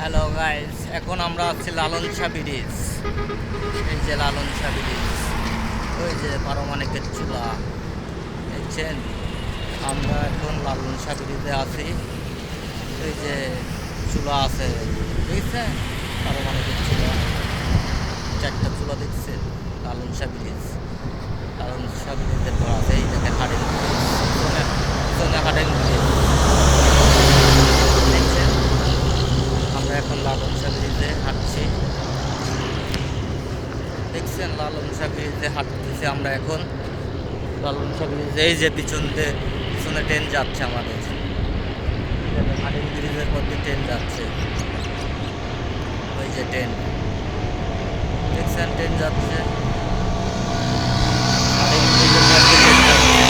Hello guys, এখন আমরা আছি লালন শাহ ব্রিজ। এই যে লালন শাহ ব্রিজ, ওই যে পারমাণবিকের চুলা দেখছেন। আমরা এখন লালন শাহ ব্রিজে আছি। এই যে চুলা আছে দেখছেন, পারমাণবিকের চুলা, চারটা চুলা দেখছেন। লালন শাহ ব্রিজ, লালন শাহ ব্রিজের পর আছে এই দেখেন হাডেন ব্রিজ, হাডেন ব্রিজ দেখছেন। আমরা এখন লালন শাহ ব্রিজে হাঁটছি দেখছেন। লালন শাহ ব্রিজে হাঁটতেছি আমরা এখন লালন শাহ ব্রিজে। এই যে পিছনে ট্রেন যাচ্ছে আমাদের, হাডেন ব্রিজের মধ্যে ট্রেন যাচ্ছে। ওই যে ট্রেন দেখছেন, ট্রেন যাচ্ছে হাডেন ব্রিজের মধ্যে ট্রেন যাচ্ছে।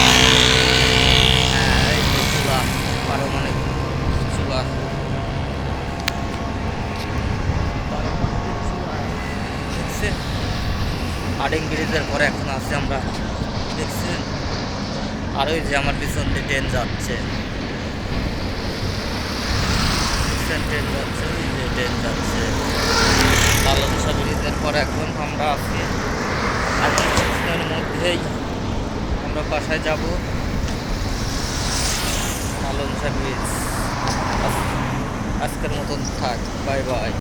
হ্যাঁ, এই যে চুলা, পারমাণবিক চুলা, দেখছেন। হাডিং ব্রিজের পরে এখন আছি আমরা দেখছেন। আর ওই যে আমার পিছন দিয়ে ট্রেন যাচ্ছে দেখছেন, ট্রেন যাচ্ছে, ওই যে ট্রেন যাচ্ছে। লালন শাহ ব্রিজের পরে এখন আমরা আছি আর কিছুক্ষণের মধ্যেই আমরা বাসায় যাব। লালন শাহ ব্রিজ আজকের মতন থাক, বাই বাই।